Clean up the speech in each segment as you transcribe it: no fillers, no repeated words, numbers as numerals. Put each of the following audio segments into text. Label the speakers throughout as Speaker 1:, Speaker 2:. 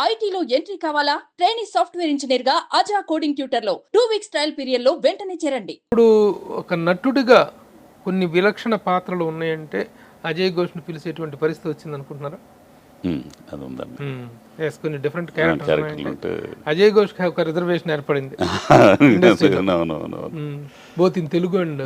Speaker 1: ఐటీలో ఎంట్రీ కావాలా? Trainee software engineer గా అజా కోడింగ్ ట్యూటర్ లో 2 వీక్స్ ట్రయల్ పీరియడ్ లో వెంటనే చేరండి.
Speaker 2: ఇప్పుడు ఒక నటుడిగా కొన్ని విలక్షణ పాత్రలు ఉన్నాయంటే అజయ్ ఘోష్ని పిలిచేటువంటి పరిస్థితి వచ్చింది అనుకుంటున్నారా?
Speaker 3: అది ఉందండి.
Speaker 2: కొన్ని డిఫరెంట్
Speaker 3: క్యారెక్టర్లు
Speaker 2: క్యారెక్టర్స్
Speaker 3: ఉంటే
Speaker 2: అజయ్ ఘోష్ ఒక రిజర్వేషన్ ఏర్పడింది బోత్ ఇన్ తెలుగు అండ్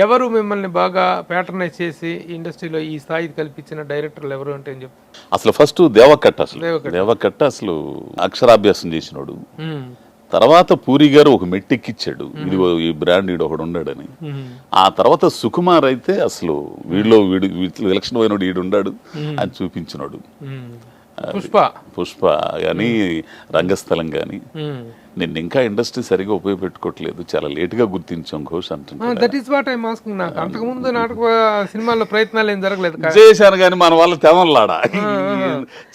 Speaker 2: ఎవరు మిమ్మల్ని బాగా ప్యాటర్నైజ్ చేసి ఇండస్ట్రీలో ఈ స్థాయి కల్పించిన డైరెక్టర్లు ఎవరు అంటే ఏం చెప్తారు?
Speaker 3: అసలు ఫస్ట్ దేవకట్ట అసలు అక్షరాభ్యాసం చేసినోడు. తర్వాత పూరి గారు ఒక మెట్టెక్కిచ్చాడు, ఇదిగో ఈ బ్రాండ్ వీడు ఒకడు ఉన్నాడని. ఆ తర్వాత సుకుమార్ అయితే అసలు వీడిలో విలక్షణమైన వీడు ఉన్నాడు అని చూపించినాడు. పుష్ప గాని రంగస్థలం గాని నేను ఇంకా ఇండస్ట్రీ సరిగా ఉపయోగపెట్టుకోవట్లేదు, చాలా లేట్ గా గుర్తించాం ఘోష్ అంటున్నాడు.
Speaker 2: అంతకుముందు నాటక సినిమాల్లో ప్రయత్నాలు ఏం జరగలేదు,
Speaker 3: చేశాను కానీ మన వాళ్ళ తెమల్లాడా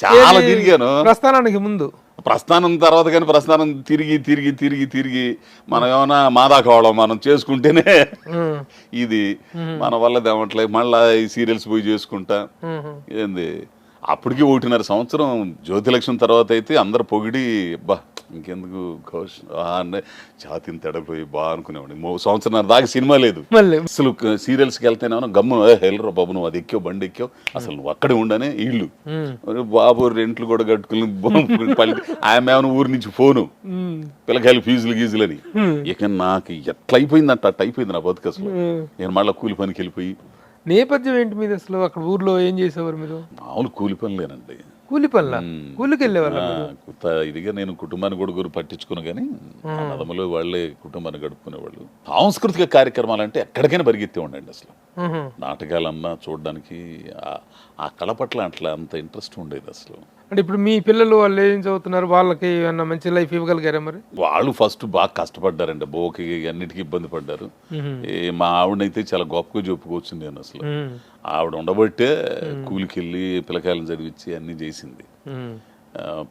Speaker 3: చాలా తిరిగాను.
Speaker 2: ప్రస్థానానికి ముందు
Speaker 3: ప్రస్థానం తర్వాత కానీ ప్రస్థానం తిరిగి మనం ఏమైనా మాదాకోవడం మనం చేసుకుంటేనే ఇది మన వల్ల దేవట్లే. మళ్ళా ఈ సీరియల్స్ పోయి చేసుకుంటా ఏంది అప్పటికి 1.5 సంవత్సరం జ్యోతిలక్ష్మి తర్వాత అయితే అందరు పొగిడి బా ఇంకెందుకు ఘోష్ అంటే ఛాతిని తడపోయి బాగా అనుకునేవాడి. 1.5 సంవత్సరం దాకా సినిమా లేదు. అసలు సీరియల్స్కి వెళ్తేనేమో గమ్ము హెల్రా బాబు నువ్వు అది ఎక్కావు బండి ఎక్కావు అసలు నువ్వు అక్కడే ఉండనే ఇల్లు బాబు రెంట్లు కూడా కట్టుకుని ఆమె ఊరి నుంచి ఫోను పిల్లకాయలు ఫీజులు అని. ఇక నాకు ఎట్లా అయిపోయిందంట అట్ట అయిపోయింది నా బతుకు. అసలు నేను మళ్ళీ కూలి పనికి వెళ్ళిపోయి.
Speaker 2: నేపథ్యం ఏంటి మీద అసలు? అక్కడ ఊర్లో ఏం చేసేవారు మీరు?
Speaker 3: మామూలు కూలి పనులేనండి.
Speaker 2: కూలి పనుల కూలికి వెళ్ళేవాళ్ళ?
Speaker 3: ఇదిగా నేను కుటుంబాన్ని కూడా పట్టించుకుని కానీ అన్నదమ్ములు వాళ్ళే కుటుంబాన్ని గడుపుకునేవాళ్ళు. సాంస్కృతిక కార్యక్రమాలు అంటే ఎక్కడికైనా పరిగెత్తి ఉండండి. అసలు నాటకాలన్నా చూడడానికి ఆ కళ పట్ల అట్లా అంత ఇంట్రెస్ట్ ఉండేది అసలు.
Speaker 2: అంటే ఇప్పుడు మీ పిల్లలు వాళ్ళు ఏం చదువుతున్నారు? వాళ్ళకి ఏమన్నా మంచి లైఫ్ ఇవ్వగలిగారా మరి?
Speaker 3: వాళ్ళు ఫస్ట్ బాగా కష్టపడ్డారండి, బోకి అన్నిటికీ ఇబ్బంది పడ్డారు. మా ఆవిడనైతే చాలా గొప్పగా చెప్పుకోవచ్చు నేను. అసలు ఆవిడ ఉండబట్టే కూలికి వెళ్ళి పిల్లకాయలను చదివించి అన్ని చేసింది.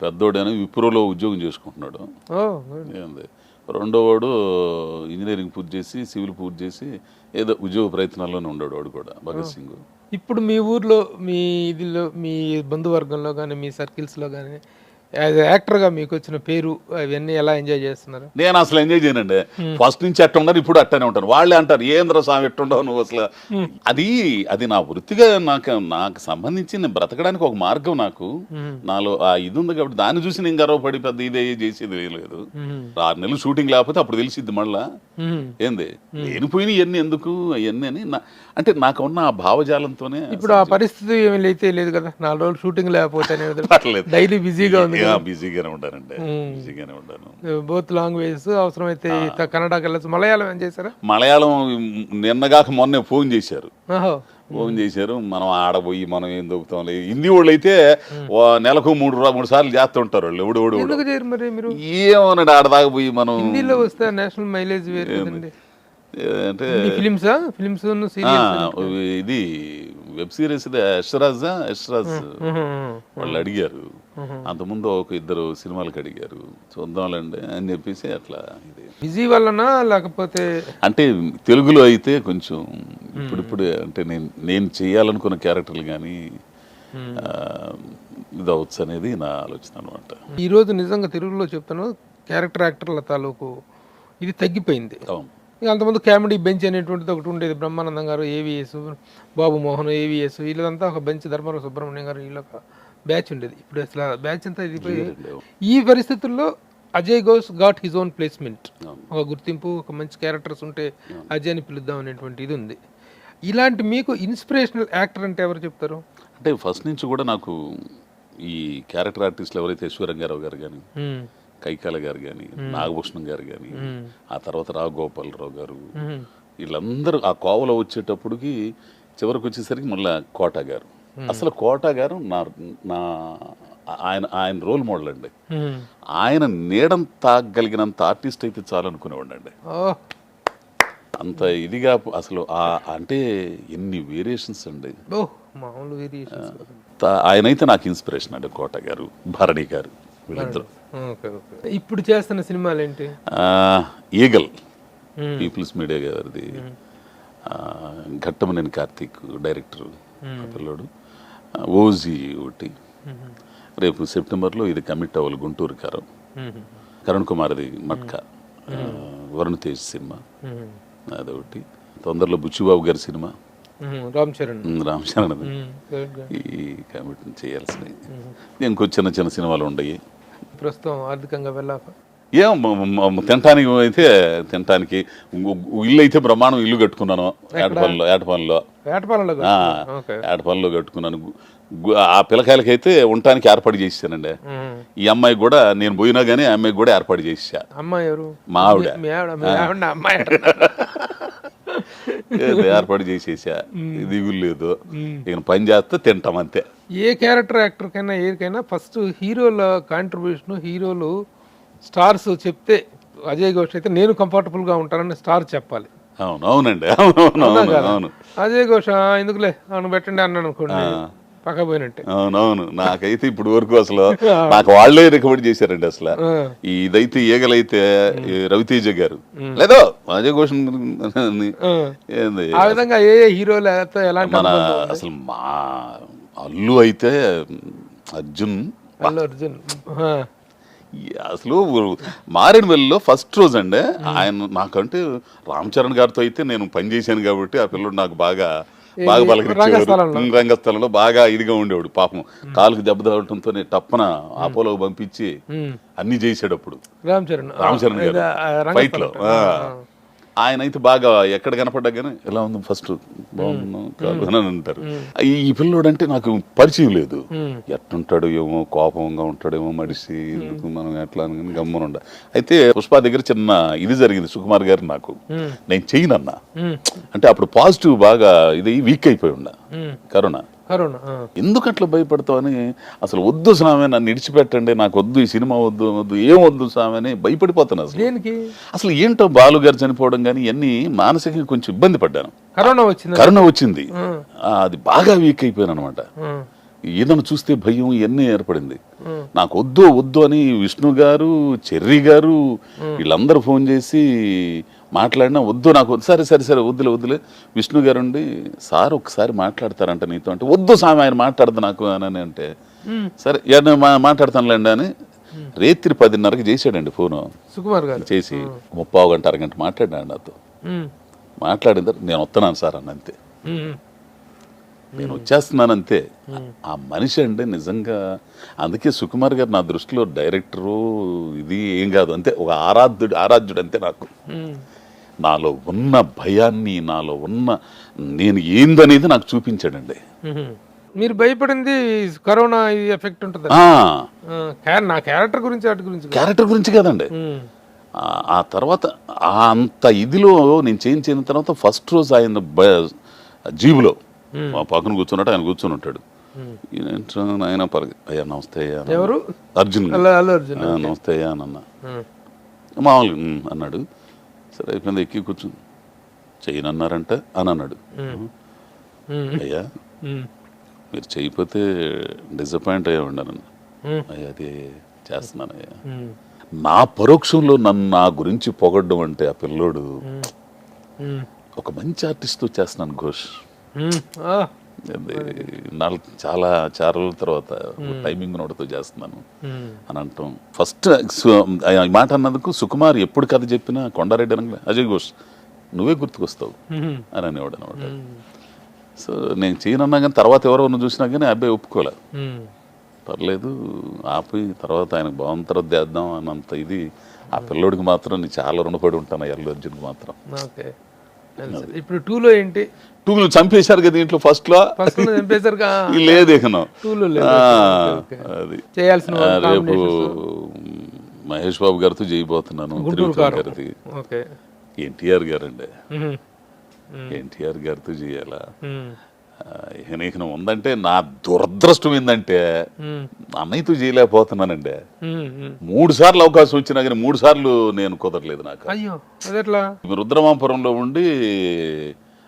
Speaker 3: పెద్దోడని విప్రోలో ఉద్యోగం చేసుకుంటున్నాడు. రెండోవాడు ఇంజనీరింగ్ పూర్తి చేసి సివిల్ పూర్తి చేసి ఏదో ఉద్యోగ ప్రయత్నాల్లోనే ఉన్నాడు వాడు కూడా, భగత్ సింగ్.
Speaker 2: ఇప్పుడు మీ ఊర్లో మీ ఇదిలో మీ బంధువర్గంలో కానీ మీ సర్కిల్స్లో కానీ యాజ్ యాక్టర్గా మీకు వచ్చిన పేరు అవన్నీ ఎలా ఎంజాయ్ చేస్తున్నారు?
Speaker 3: నేను అసలు ఎంజాయ్ చేయనండి. ఫస్ట్ నుంచి అట్ట ఉండరు, ఇప్పుడు అట్టనే ఉంటాను. వాళ్ళే అంటారు ఏంద్ర స్వామి ఎట్టుండవు నువ్వు అసలు. అది నా వృత్తిగా నాకు సంబంధించి నేను బ్రతకడానికి ఒక మార్గం. నాకు నాలో ఆ ఇది ఉంది కాబట్టి దాన్ని చూసి నేను గర్వపడి పెద్ద ఇదే చేసేది లేదు. 6 నెలలు షూటింగ్ లేకపోతే అప్పుడు తెలిసిద్ది మళ్ళా ఏంది లేనిపోయిన ఇవన్నీ ఎందుకు అవన్నీ అని. అంటే నాకు ఉన్న ఆ భావజాలంతోనే.
Speaker 2: ఇప్పుడు ఆ పరిస్థితి ఏమి అయితే లేదు కదా, 4 రోజులు షూటింగ్ లేకపోతే డైలీ బిజీగా ఉంది.
Speaker 3: బిజీగానే ఉంటానండి, బిజీగానే ఉంటాను.
Speaker 2: బోత్ లాంగ్వేజ్ అవసరమైతే కన్నడకి వెళ్ళచ్చు. మలయాళం ఏం చేశారా?
Speaker 3: మలయాళం నిన్నగాక మొన్నే ఫోన్ చేశారు. మనం ఆడపోయి మనం ఏం దొరుకుతాం. హిందీ వాళ్ళు అయితే నెలకు 3 సార్లు చేస్తుంటారు వాళ్ళు. ఎవడు ఏమోనండి ఆడదాకా పోయి మనం
Speaker 2: హిందీలో వస్తే నేషనల్ మైలేజ్ వేరే
Speaker 3: అంటే ఇది వెబ్ సిరీస్ యశ్రాజ్ వాళ్ళు అడిగారు. అంతకుముందు ఒక 2 సినిమాలకు అడిగారు, చూద్దాంలేండి అని చెప్పేసి అట్లా. ఇది
Speaker 2: బిజీ వల్లనా లేకపోతే
Speaker 3: అంటే తెలుగులో అయితే కొంచెం ఇప్పుడు అంటే నేను చేయాలనుకున్న క్యారెక్టర్లు కానీ ఇది అవచ్చు అనేది నా ఆలోచన అనమాట.
Speaker 2: ఈరోజు నిజంగా తెలుగులో చెప్తాను, క్యారెక్టర్ యాక్టర్ల తాలూకు ఇది తగ్గిపోయింది. అంతకుముందు కామెడీ బెంచ్ అనేటువంటిది ఒకటి ఉండేది. బ్రహ్మానందం గారు, ఏవిఎస్, బాబు మోహన్, ఏవిఎస్ వీళ్ళంతా ఒక బెంచ్, ధర్మవరం సుబ్రహ్మణ్యం గారు వీళ్ళొక బ్యాచ్ ఉండేది. ఇప్పుడు అసలు బ్యాచ్ అంతా ఇది. ఈ పరిస్థితుల్లో Ajay Ghosh got his own placement, ఒక గుర్తింపు, ఒక మంచి క్యారెక్టర్స్ ఉంటే అజయ్ అని పిలుద్దాం అనేటువంటి ఇది ఉంది. ఇలాంటి మీకు ఇన్స్పిరేషనల్ యాక్టర్ అంటే ఎవరు చెప్తారు?
Speaker 3: అంటే ఫస్ట్ నుంచి కూడా నాకు ఈ క్యారెక్టర్ ఆర్టిస్టులు ఎవరైతే ఈశ్వరంగారావు గారు కానీ, కైకాల గారు కానీ, నాగభూషణం గారు కానీ, ఆ తర్వాత రావు గోపాలరావు గారు, వీళ్ళందరూ ఆ కోవలో వచ్చేటప్పటికి చివరికి వచ్చేసరికి మళ్ళీ కోట గారు. అసలు కోట గారు నా ఆయన రోల్ మోడల్ అండి. ఆయన నీడం తాగలిగినంత ఆర్టిస్ట్ అయితే చాలు అనుకునేవాడు అండి. అంత ఇదిగా అసలు అంటే ఎన్ని వేరియేషన్స్ అండి. ఆయన అయితే నాకు ఇన్స్పిరేషన్ అండి. కోట గారు, భరణి గారు వీళ్ళిద్దరు.
Speaker 2: ఇప్పుడు చేస్తున్న సినిమాలు ఏంటి?
Speaker 3: ఈగల్ పీపుల్స్ మీడియా గారిది, ఘట్టమనేని కార్తీక్ డైరెక్టర్ పిల్లోడు, ఓజీ ఒకటి, రేపు సెప్టెంబర్లో ఇది కమిట్ అవ్వాలి గుంటూరు కరుణ్ కుమార్ది మట్కా వరుణ్ తేజ్ సినిమా అదొకటి. తొందరలో బుచ్చిబాబు గారి సినిమా
Speaker 2: రామ్ చరణ్
Speaker 3: ఈ కమిట్ చేయాల్సినవి. ఇంకో చిన్న చిన్న సినిమాలు ఉన్నాయి.
Speaker 2: ప్రస్తుతం ఆర్థికంగా వెళ్ళాక
Speaker 3: ఏం తినటానికి అయితే తినటానికి ఇల్లు అయితే బ్రహ్మాండం ఇల్లు కట్టుకున్నాను ఏటపాలెంలో కట్టుకున్నాను. ఆ పిల్లకాయలకైతే ఉండటానికి ఏర్పాటు చేసానండి. ఈ అమ్మాయి కూడా నేను పోయినా గానీ ఆ అమ్మాయికి కూడా ఏర్పాటు చేసా.
Speaker 2: అమ్మాయి ఎవరు?
Speaker 3: మా ఆవిడ
Speaker 2: అమ్మాయి
Speaker 3: ఏర్పాటు చేసేసా. దిగులు లేదు, ఇక పని చేస్తే తింటాం అంతే.
Speaker 2: ఏ క్యారెక్టర్ యాక్టర్ కైనా ఏరికైనా ఫస్ట్ హీరోల కాంట్రిబ్యూషన్, హీరోలు స్టార్స్ చెప్తే అజయ్ ఘోష్ అయితే నేను కంఫర్టబుల్ గా ఉంటానని స్టార్ చెప్పాలి.
Speaker 3: అవునండి. అవును.
Speaker 2: అజయ్ ఘోష్ ఎందుకులే అవును పెట్టండి అన్నాడు అనుకోండి, పక్క పోయినట్టే.
Speaker 3: అవునవును. నాకైతే ఇప్పుడు వరకు అసలు నాకు వాళ్ళే రికమెండ్ చేశారండి. అసలు ఇదైతే ఈగలైతే రవితేజ గారు లేదో అజయ్ ఘోష్
Speaker 2: ఆ విధంగా ఏ హీరోలు ఎలాంటి
Speaker 3: మన అసలు మా అల్లు అయితే అర్జున్ అసలు మారేడుమిల్లిలో ఫస్ట్ రోజు అండి ఆయన నాకంటే రామ్ చరణ్ గారితో అయితే నేను పనిచేశాను కాబట్టి ఆ పిల్లడు నాకు బాగా పలకరించేవారు. రంగస్థలంలో బాగా ఇదిగా ఉండేవాడు. పాపం కాలుకు దెబ్బ తగలటంతో టప్పన ఆపోలో పంపించి అన్ని చేసాడు అప్పుడు రామ్ చరణ్ గారు ఫైట్ లో. ఆయన అయితే బాగా ఎక్కడ కనపడ్డా కానీ ఎలా ఉంది ఫస్ట్ బాగున్నాను అని అంటారు. ఈ పిల్లోడు అంటే నాకు పరిచయం లేదు. ఎట్టుంటాడు ఏమో, కోపంగా ఉంటాడేమో మడిసి, మనం ఎట్లా అని గమ్మునుండ. అయితే పుష్ప దగ్గర చిన్న ఇది జరిగింది సుకుమార్ గారు నాకు, నేను చెయ్యనన్నా అంటే అప్పుడు పాజిటివ్ బాగా ఇది వీక్ అయిపోయి ఉండ కరోనా. ఎందుకు అట్లా భయపడతావు అని, అసలు వద్దు స్వామి నన్ను ఇడిచిపెట్టండి, నాకు వద్దు ఈ సినిమా వద్దు ఏం వద్దు స్వామి అని భయపడిపోతాను. అసలు ఏంటో బాలు గారు చనిపోవడం కానీ ఇవన్నీ మానసికంగా కొంచెం ఇబ్బంది పడ్డాను. కరోనా వచ్చింది, అది బాగా వీక్ అయిపోయాను అనమాట. ఏదైనా చూస్తే భయం ఇవన్నీ ఏర్పడింది. నాకు వద్దు అని విష్ణు గారు, చెర్రీ గారు వీళ్ళందరూ ఫోన్ చేసి మాట్లాడినా వద్దు, నాకు సరే వద్దులే. విష్ణు గారు ఉండి సార్ ఒకసారి మాట్లాడతారంట నీతో అంటే, వద్దు స్వామి ఆయన మాట్లాడదు నాకు అని అంటే, సరే మాట్లాడతానులేండి అని రేత్రి 10:30కి చేశాడండి ఫోను సుకుమార్ గారు. చేసి 30 గంట అరగంట మాట్లాడాడు నాతో. మాట్లాడిన తర్వాత నేను వస్తున్నాను సార్ అన్న అంతే, నేను వచ్చేస్తున్నాను అంతే. ఆ మనిషి అంటే నిజంగా అందుకే సుకుమార్ గారు నా దృష్టిలో డైరెక్టరు ఇది ఏం కాదు, అంతే ఒక ఆరాధ్యుడు అంతే. నాకు నాలో ఉన్న భయాన్ని, నాలో ఉన్న నేను ఏందనేది నాకు చూపించాడండి.
Speaker 2: మీరు భయపడింది కరోనా ఎఫెక్ట్ ఉంటుంది నా క్యారెక్టర్
Speaker 3: గురించి కాదండి. ఆ తర్వాత అంత ఇదిలో నేను చేయించిన తర్వాత ఫస్ట్ రోజు ఆయన జీబులో మా పక్కన కూర్చున్నట్టు ఆయన కూర్చొని ఉంటాడు. ఆయన అయ్యా నమస్తే అయ్యా, ఎవరు అర్జున్ నమస్తే అయ్యా అని అన్నా. మామూలు అన్నాడు. సరే అయిపోయింది, ఎక్కి కూర్చుని చేయనన్నారంట అని అన్నాడు. అయ్యా మీరు చేయకపోతే డిసప్పాయింట్ అయ్యా ఉండాలన్న. అయ్యా అది చేస్తున్నాను అయ్యా. నా పరోక్షంలో నన్ను నా గురించి పొగడ్డం అంటే ఆ పిల్లోడు ఒక మంచి ఆర్టిస్ట్ చేస్తున్నాను ఘోష్. చాలా రోజుల తర్వాత టైమింగ్ నోటితో చేస్తున్నాను అని అంటాం. ఫస్ట్ మాట అన్నందుకు సుకుమార్ ఎప్పుడు కథ చెప్పినా కొండారెడ్డి అనగా అజయ్ ఘోష్ నువ్వే గుర్తుకొస్తావు అని అనేవాడు అనమాట. సో నేను చేయనన్నా కానీ తర్వాత ఎవరెవరిని చూసినా కానీ అబ్బాయి ఒప్పుకోలే, పర్లేదు ఆపి తర్వాత ఆయనకు బాగున్న తర్వాత చేద్దాం అన్నంత ఇది. ఆ పిల్లోడికి మాత్రం నేను చాలా రుణపడి ఉంటాను, అల్లు అర్జున్కి మాత్రం.
Speaker 2: ఇప్పుడు 2లో ఏంటి?
Speaker 3: 2లో చంపేశారు కదా దీంట్లో, ఫస్ట్ లో లేదు. అది రేపు మహేష్ బాబు గారితో చేయబోతున్నాను. గారిది ఎన్టీఆర్ గారు అండి, ఎన్టీఆర్ గారితో చేయాలా. ఇహనీహనం ఉందంటే నా దురదృష్టం ఏంటంటే అన్నయ్యతో చేయలేకపోతున్నానండి. 3 సార్లు అవకాశం వచ్చినా కానీ 3 సార్లు నేను కుదరలేదు నాకు. రుద్రమాపురంలో ఉండి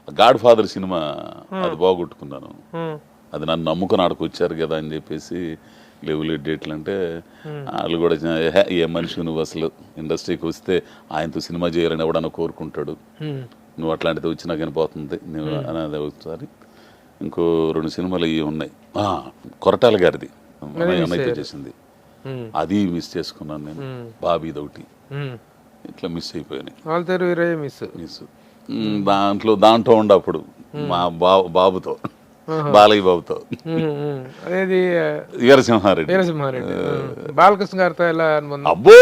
Speaker 3: గాడ్ ఫాదర్ సినిమా అది బాగొట్టుకున్నాను. అది నన్ను నమ్ముకుని ఆడకు వచ్చారు కదా అని చెప్పేసి లేవులే డేట్లు అంటే వాళ్ళు కూడా ఏ మనిషి నువ్వు అసలు ఇండస్ట్రీకి వస్తే ఆయనతో సినిమా చేయాలని ఎవడన్నా కోరుకుంటాడు, నువ్వు అట్లాంటిది వచ్చినా కానీ పోతుంది నువ్వు అనేది ఒకసారి. ఇంకో 2 సినిమాలు ఇవి ఉన్నాయి. కొరటాల గారిది మన అన్నయ్యతో చేసింది, అది మిస్ చేసుకున్నాను నేను. బాబీది ఒకటి ఇట్లా మిస్ అయిపోయాను.
Speaker 2: వాళ్ళతో వీరయ్య మిస్.
Speaker 3: దాంట్లో ఉండే అప్పుడు మా బాబుతో, బాలయ్య బాబుతో,
Speaker 2: అదేది
Speaker 3: వీరసింహారెడ్డి.
Speaker 2: వీరసింహారెడ్డి. బాలకృష్ణ గారితో ఎలా అనుబంధం?
Speaker 3: అబ్బో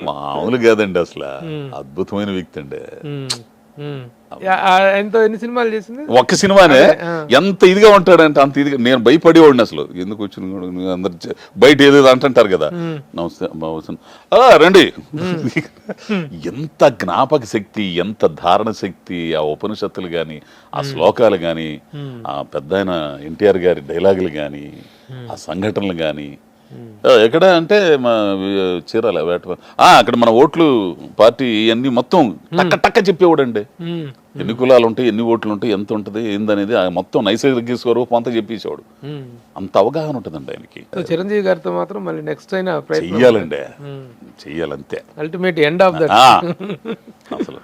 Speaker 3: మామూలు కాదండి, అసలు అద్భుతమైన వ్యక్తి అండి.
Speaker 2: ఎంతో ఎన్ని సినిమాలు చేసింది?
Speaker 3: ఒక్క సినిమానే ఎంత ఇదిగా ఉంటాడంటే అంత ఇదిగా. నేను భయపడేవాడిని అసలు, ఎందుకు వచ్చిన అందరు బయట ఏదో అంటుంటారు కదా, నమస్తే రండి. ఎంత జ్ఞాపక శక్తి, ఎంత ధారణ శక్తి, ఆ ఉపనిషత్తులు గాని, ఆ శ్లోకాలు గాని, ఆ పెద్ద ఆయన ఎన్టీఆర్ గారి డైలాగులు గాని, ఆ సంఘటనలు గాని. ఎక్కడ అంటే మా చీరాల అక్కడ మన ఓట్లు పార్టీ ఇవన్నీ మొత్తం టక్క టక్క చెప్పేవాడండి. ఎన్ని కులాలు ఉంటాయి, ఎన్ని ఓట్లు ఉంటాయి, ఎంత ఉంటుంది ఏందనేది మొత్తం నైసర్గిక స్వరూపం అంతా చెప్పేసేవాడు. అంత అవగాహన ఉంటుందండి ఆయనకి.
Speaker 2: చిరంజీవి గారితో మాత్రం మళ్ళీ నెక్స్ట్ అయినా
Speaker 3: చెయ్యాలండి, చెయ్యాలంతే.
Speaker 2: అల్టిమేట్ ఎండ్ ఆఫ్ దట్
Speaker 3: అసలు